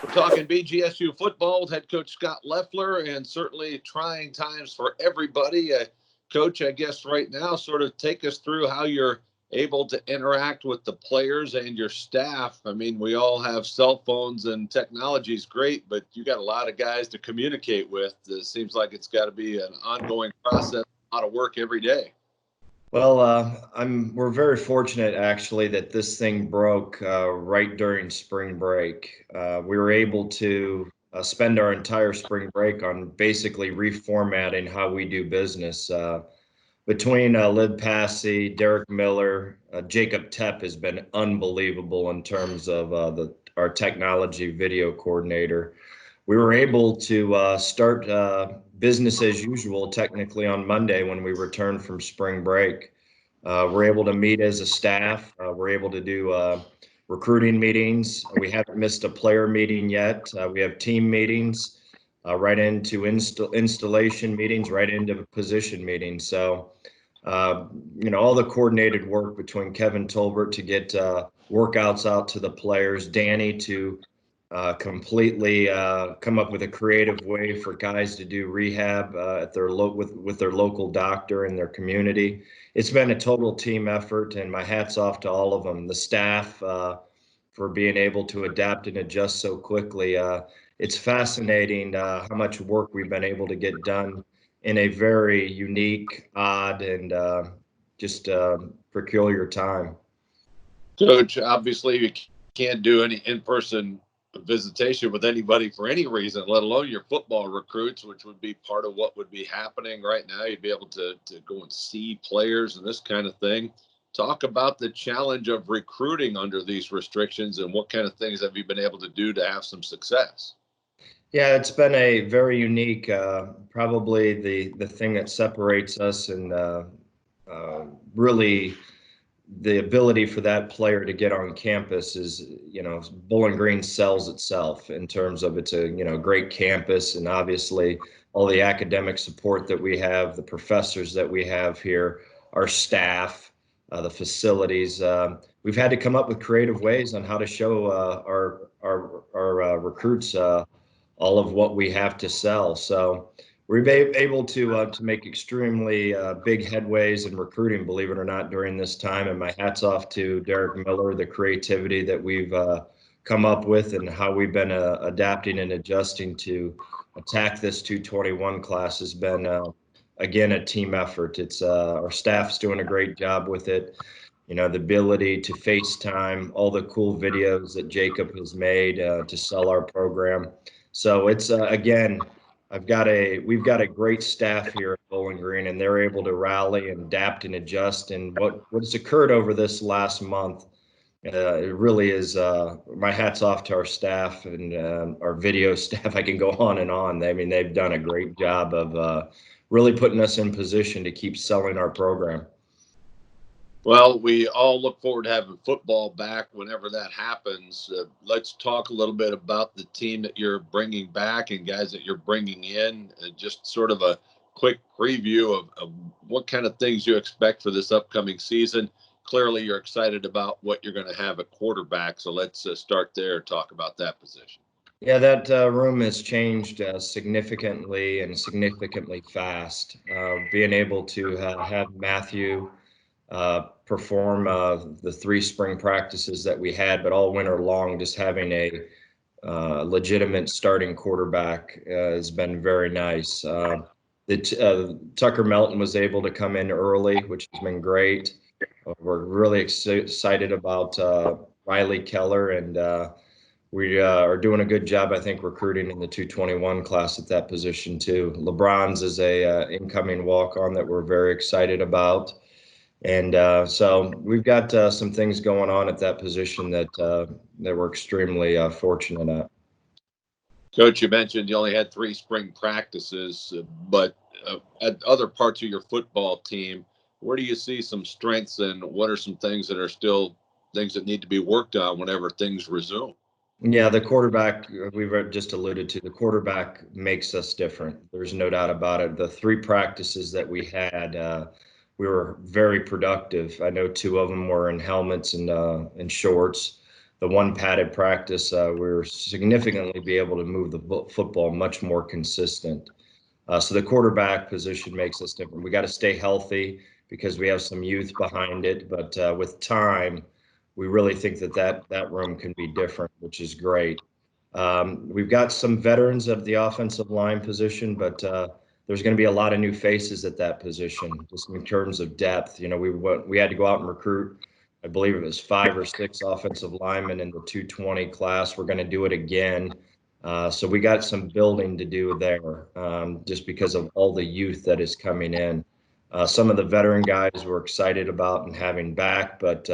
We're talking BGSU football with head coach Scot Loeffler, and certainly trying times for everybody. Coach, I guess right now, sort of take us through how you're able to interact with the players and your staff. I mean, we all have cell phones and technology is great, but you got a lot of guys to communicate with. It seems like it's got to be an ongoing process, a lot of work every day. Well, we're very fortunate actually that this thing broke right during spring break. We were able to spend our entire spring break on basically reformatting how we do business. Between Lib Passy, Derek Miller, Jacob Tepp has been unbelievable in terms of our technology video coordinator. We were able to start business as usual technically on Monday when we returned from spring break. We're able to meet as a staff. We're able to do recruiting meetings. We haven't missed a player meeting yet. We have team meetings, right into installation meetings, right into position meetings. So, all the coordinated work between Kevin Tolbert to get workouts out to the players, Danny to completely come up with a creative way for guys to do rehab at their with their local doctor in their community. It's been a total team effort, and my hat's off to all of them. The staff for being able to adapt and adjust so quickly. It's fascinating how much work we've been able to get done in a very unique, odd, and just peculiar time. Coach, obviously you can't do any in-person visitation with anybody for any reason, let alone your football recruits, which would be part of what would be happening right now. You'd be able to go and see players and this kind of thing. Talk about the challenge of recruiting under these restrictions and what kind of things have you been able to do to have some success? Yeah, it's been a very unique, probably the thing that separates us and really the ability for that player to get on campus is, Bowling Green sells itself in terms of it's a, great campus, and obviously all the academic support that we have, the professors that we have here, our staff, the facilities. We've had to come up with creative ways on how to show our recruits all of what we have to sell. So we're able to make extremely big headways in recruiting, believe it or not, during this time. And my hat's off to Derek Miller, the creativity that we've come up with and how we've been adapting and adjusting to attack this 221 class has been, again, a team effort. It's our staff's doing a great job with it. The ability to FaceTime, all the cool videos that Jacob has made to sell our program. So it's, again, we've got a great staff here at Bowling Green, and they're able to rally and adapt and adjust. And what's occurred over this last month, it really is, my hat's off to our staff and our video staff. I can go on and on. I mean, they've done a great job of really putting us in position to keep selling our program. Well, we all look forward to having football back whenever that happens. Let's talk a little bit about the team that you're bringing back and guys that you're bringing in. Just sort of a quick preview of what kind of things you expect for this upcoming season. Clearly, you're excited about what you're going to have at quarterback. So let's start there, talk about that position. Yeah, that room has changed significantly and significantly fast. Being able to have Matthew perform the 3 spring practices that we had, but all winter long, just having a legitimate starting quarterback has been very nice. Tucker Melton was able to come in early, which has been great. We're really excited about Riley Keller, and we are doing a good job, I think, recruiting in the 221 class at that position too. LeBron's is a incoming walk-on that we're very excited about. And so we've got some things going on at that position that we're extremely fortunate at. Coach, you mentioned you only had 3 spring practices, but at other parts of your football team, where do you see some strengths and what are some things that are still things that need to be worked on whenever things resume? Yeah, the quarterback, we've just alluded to, the quarterback makes us different. There's no doubt about it. The 3 practices that we had, we were very productive. I know two of them were in helmets and shorts. The one padded practice, we were significantly be able to move the football much more consistent. So the quarterback position makes us different. We got to stay healthy because we have some youth behind it, but with time, we really think that room can be different, which is great. We've got some veterans of the offensive line position, but there's going to be a lot of new faces at that position, just in terms of depth. We had to go out and recruit. I believe it was 5 or 6 offensive linemen in the 220 class. We're going to do it again. So we got some building to do there, just because of all the youth that is coming in. Some of the veteran guys we're excited about and having back, but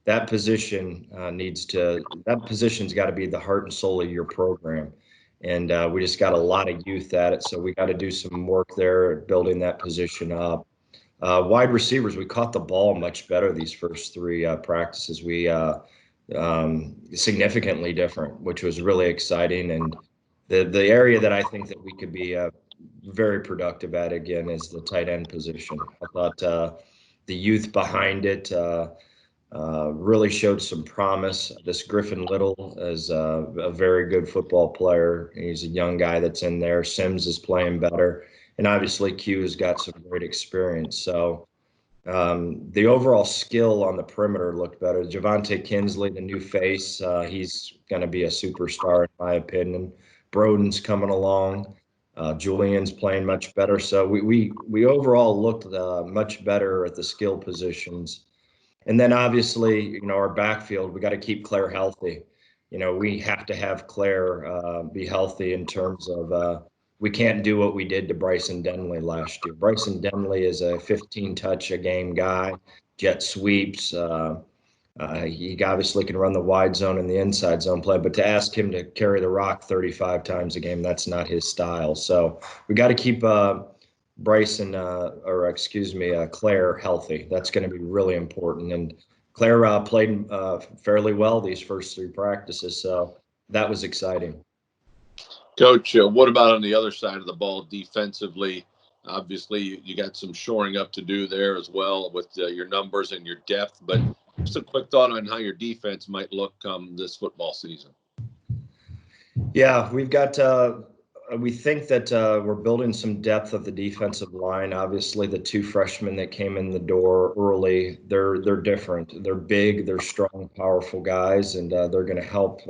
that position's got to be the heart and soul of your program. And we just got a lot of youth at it. So we got to do some work there at building that position up. Wide receivers, we caught the ball much better these first 3 practices. We significantly different, which was really exciting. And the area that I think that we could be very productive at again is the tight end position. I thought the youth behind it really showed some promise. This Griffin Little is a very good football player. He's a young guy that's in there. Sims is playing better. And obviously Q has got some great experience. So the overall skill on the perimeter looked better. Javante Kinsley, the new face, he's going to be a superstar in my opinion. Broden's coming along. Julian's playing much better. So we overall looked much better at the skill positions. And then obviously, our backfield, we got to keep Claire healthy. We have to have Claire be healthy in terms of we can't do what we did to Bryson Denley last year. Bryson Denley is a 15-touch-a-game guy, jet sweeps. He obviously can run the wide zone and the inside zone play, but to ask him to carry the rock 35 times a game, that's not his style. So we got to keep Claire healthy. That's going to be really important. And Claire played fairly well these first 3 practices, so that was exciting. Coach, what about on the other side of the ball defensively? Obviously, you got some shoring up to do there as well with your numbers and your depth, but just a quick thought on how your defense might look this football season. Yeah, we think that we're building some depth of the defensive line. Obviously, the 2 freshmen that came in the door early, they're different. They're big, they're strong, powerful guys, and they're going to help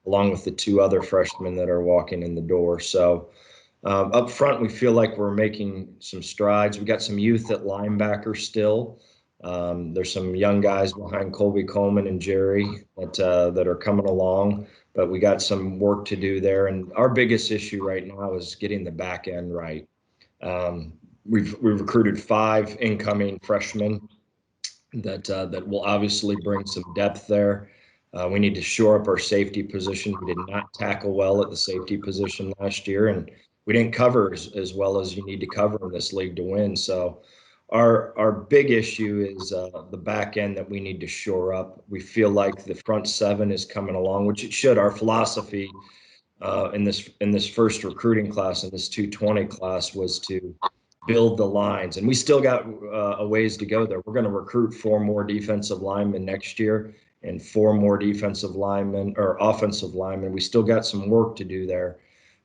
along with the 2 other freshmen that are walking in the door. So up front, we feel like we're making some strides. We got some youth at linebacker still. There's some young guys behind Colby Coleman and Jerry that are coming along, but we got some work to do there. And our biggest issue right now is getting the back end right. We've recruited 5 incoming freshmen that will obviously bring some depth there. We need to shore up our safety position. We did not tackle well at the safety position last year, and we didn't cover as well as you need to cover in this league to win. So our big issue is the back end that we need to shore up. We feel like the front 7 is coming along, which it should. Our philosophy in this first recruiting class, in this 220 class, was to build the lines, and we still got a ways to go there. We're going to recruit 4 more defensive linemen next year and 4 more defensive linemen or offensive linemen. We still got some work to do there,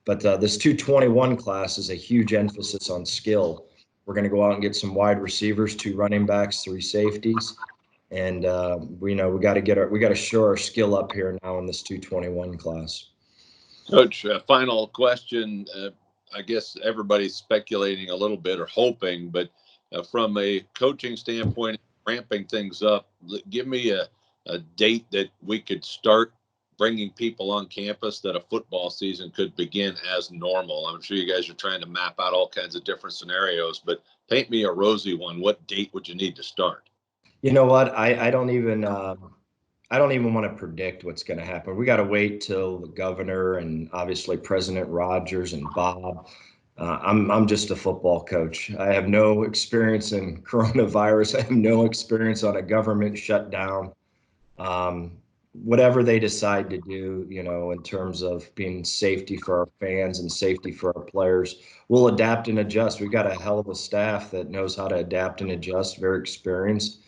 but this 221 class is a huge emphasis on skill. We're going to go out and get some wide receivers, 2 running backs, 3 safeties, and we got to shore our skill up here now in this 221 class. Coach, final question. I guess everybody's speculating a little bit or hoping, but from a coaching standpoint, ramping things up, give me a date that we could start bringing people on campus that a football season could begin as normal. I'm sure you guys are trying to map out all kinds of different scenarios, but paint me a rosy one. What date would you need to start? You know what? I don't even want to predict what's going to happen. We got to wait till the governor and obviously President Rogers and Bob. I'm just a football coach. I have no experience in coronavirus. I have no experience on a government shutdown. whatever they decide to do, in terms of being safety for our fans and safety for our players, we'll adapt and adjust. We've got a hell of a staff that knows how to adapt and adjust, very experienced,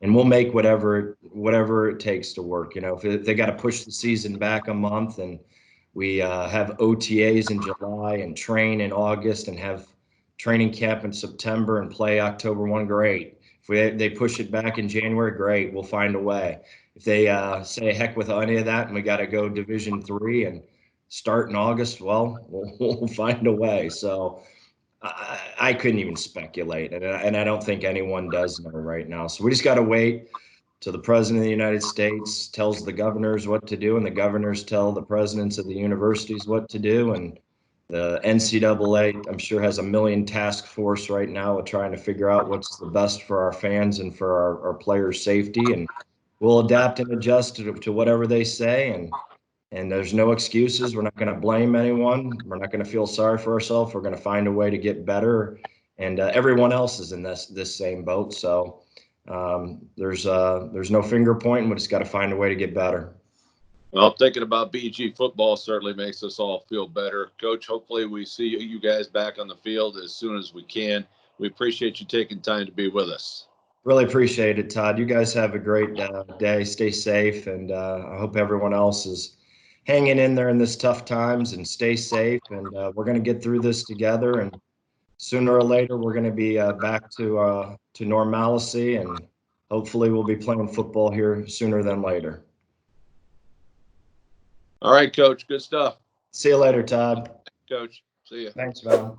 and we'll make whatever it takes to work. If they got to push the season back a month and we have OTAs in July and train in August and have training camp in September and play October 1, great. If they push it back in January, great. We'll find a way. If they say heck with any of that and we got to go Division III and start in August, well, we'll find a way. So I couldn't even speculate, and I don't think anyone does know right now. So we just got to wait till the president of the United States tells the governors what to do, and the governors tell the presidents of the universities what to do, and the NCAA, I'm sure, has a million task force right now of trying to figure out what's the best for our fans and for our players' safety, and we'll adapt and adjust to whatever they say, and there's no excuses. We're not going to blame anyone. We're not going to feel sorry for ourselves. We're going to find a way to get better. And everyone else is in this same boat. So there's no finger pointing. We just got to find a way to get better. Well, thinking about BG football certainly makes us all feel better. Coach, hopefully we see you guys back on the field as soon as we can. We appreciate you taking time to be with us. Really appreciate it, Todd. You guys have a great day. Stay safe. And I hope everyone else is hanging in there in this tough times, and stay safe. And we're going to get through this together. And sooner or later, we're going to be back to normalcy. And hopefully we'll be playing football here sooner than later. All right, Coach. Good stuff. See you later, Todd. Coach. See you. Thanks, man.